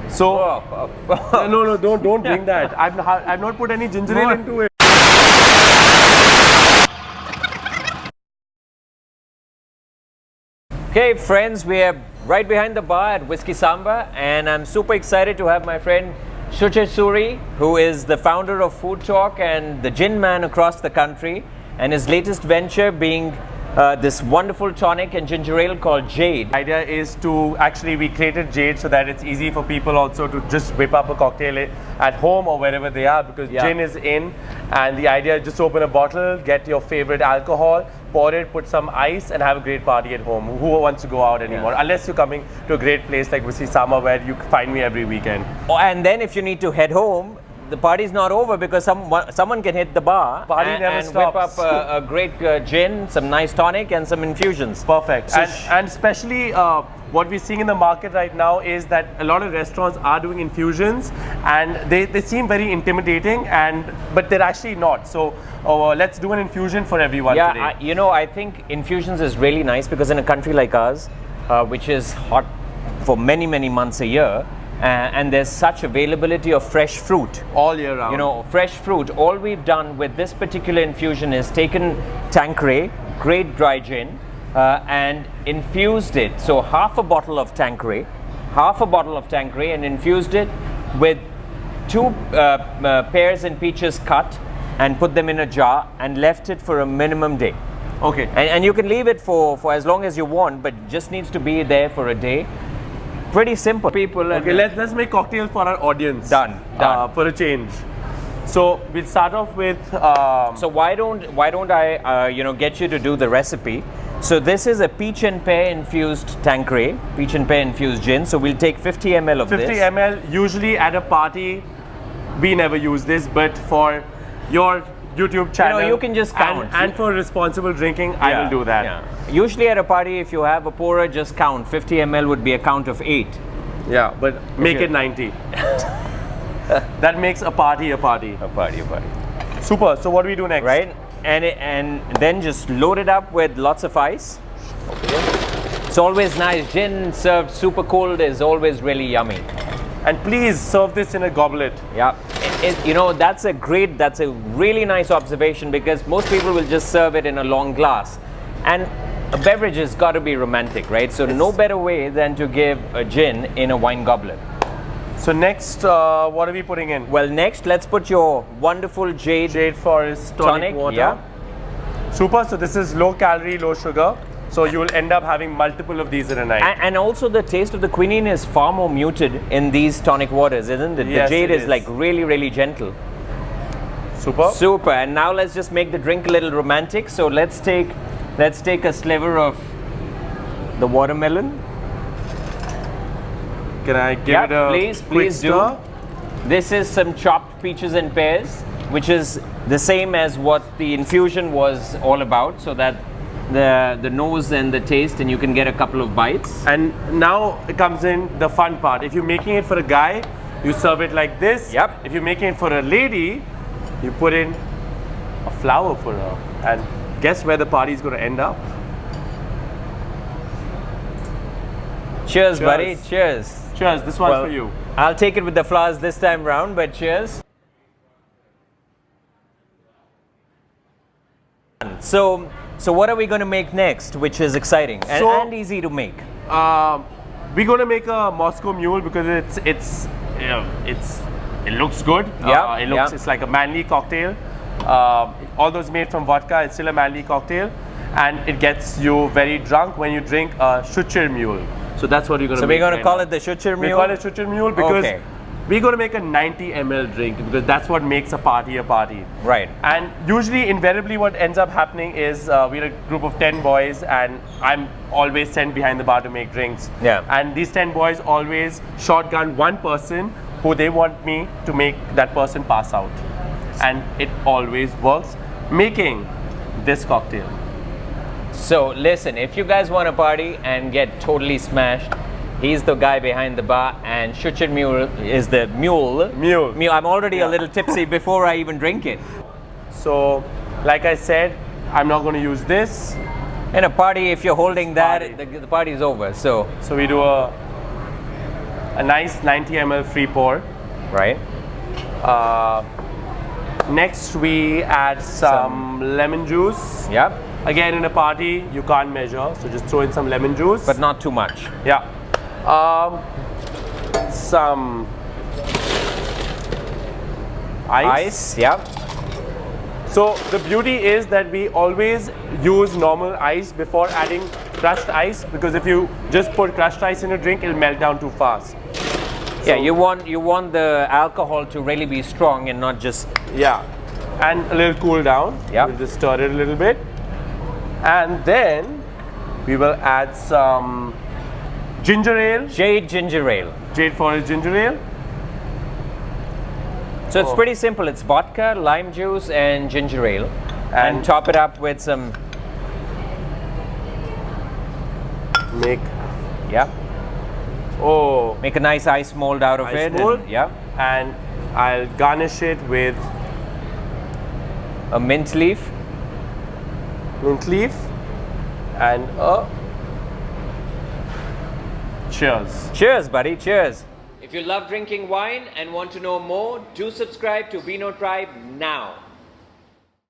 So no, don't drink that. I've not put any ginger ale into it. Okay, friends, we are right behind the bar at Whiskey Samba, and I'm super excited to have my friend Shuchir Suri, who is the founder of Food Talk and the gin man across the country, and his latest venture being this wonderful tonic and ginger ale called Jade. The idea is to actually, we created Jade so that it's easy for people also to just whip up a cocktail at home or wherever they are, because gin is in, and the idea is just open a bottle, get your favorite alcohol, pour it, put some ice, and have a great party at home. Who wants to go out anymore? Unless you're coming to a great place like Whiskey Samba, where you find me every weekend. Oh, and then if you need to head home, the party's not over, because someone can hit the bar and whip up a great gin, some nice tonic, and some infusions. Perfect. So and especially what we're seeing in the market right now is that a lot of restaurants are doing infusions, and they seem very intimidating, but they're actually not. So let's do an infusion for everyone today. I think infusions is really nice, because in a country like ours, which is hot for many, many months a year, and there's such availability of fresh fruit all year round. Fresh fruit. All we've done with this particular infusion is taken Tanqueray, great dry gin, and infused it. So half a bottle of Tanqueray, and infused it with 2 pears and peaches cut, and put them in a jar and left it for a minimum day. Okay. And you can leave it for as long as you want, but just needs to be there for a day. Pretty simple, people. Okay, let's make cocktails for our audience. Done. For a change. So we'll start off with. So why don't I get you to do the recipe? So this is a peach and pear infused Tanqueray, peach and pear infused gin. So we'll take 50 ml of 50 this. 50 ml. Usually at a party, we never use this, but for your YouTube channel, you can just count. And for responsible drinking, I will do that. Yeah. Usually at a party, if you have a pourer, just count. 50 ml would be a count of 8. Yeah, but make it 90. That makes a party a party. A party. Super. So what do we do next? Right? And then just load it up with lots of ice. Okay. It's always nice. Gin served super cold is always really yummy. And please serve this in a goblet. Yeah. That's a really nice observation, because most people will just serve it in a long glass. And a beverage has got to be romantic, right? So no better way than to give a gin in a wine goblet. So next, what are we putting in? Well, next, let's put your wonderful Jade Forest tonic water. Yeah. Super. So this is low calorie, low sugar. So you will end up having multiple of these in a night. And also the taste of the quinine is far more muted in these tonic waters, isn't it? Yes, the Jade is like really, really gentle. Super. And now let's just make the drink a little romantic. So let's take a sliver of the watermelon. Can I give it a please do. This is some chopped peaches and pears, which is the same as what the infusion was all about, so that the nose and the taste, and you can get a couple of bites. And now it comes in the fun part. If you're making it for a guy, you serve it like this. Yep. If you're making it for a lady, you put in a flower for her. And guess where the party's going to end up? Cheers, buddy. Cheers. Cheers. This one's for you. I'll take it with the flowers this time round, but cheers. So what are we going to make next, which is exciting and easy to make? We're going to make a Moscow Mule, because it looks good. It's like a manly cocktail. Although it's made from vodka, it's still a manly cocktail, and it gets you very drunk when you drink a Shuchir Mule. So that's what we're going to make. So we're going to call it the Shuchir Mule? We call it Shuchir Mule because we're going to make a 90 ml drink, because that's what makes a party a party. Right. And usually, invariably, what ends up happening is we're a group of 10 boys, and I'm always sent behind the bar to make drinks. Yeah. And these 10 boys always shotgun one person who they want me to make that person pass out. And it always works, making this cocktail. So listen, if you guys want to party and get totally smashed, he's the guy behind the bar, and Shuchir Mule is the mule. I'm already a little tipsy before I even drink it. So, like I said, I'm not going to use this. In a party, if you're holding that, the party is over. So we do a a nice 90 ml free pour. Right. Next, we add some lemon juice. Yep. Again, in a party, you can't measure, so just throw in some lemon juice. But not too much. Yeah. Some ice. Yep. So the beauty is that we always use normal ice before adding crushed ice, because if you just put crushed ice in a drink, it'll melt down too fast. Yeah, you want the alcohol to really be strong and not just. Yeah, and a little cool down. Yeah. We'll just stir it a little bit, and then we will add some ginger ale. Jade ginger ale. Jade Forest ginger ale. So it's pretty simple. It's vodka, lime juice, and ginger ale, and top it up with some. Make Make a nice ice mold out of ice it. mold. And, And I'll garnish it with a mint leaf. mint leaf and a cheers. Cheers, buddy. Cheers. If you love drinking wine and want to know more, do subscribe to Vino Tribe now.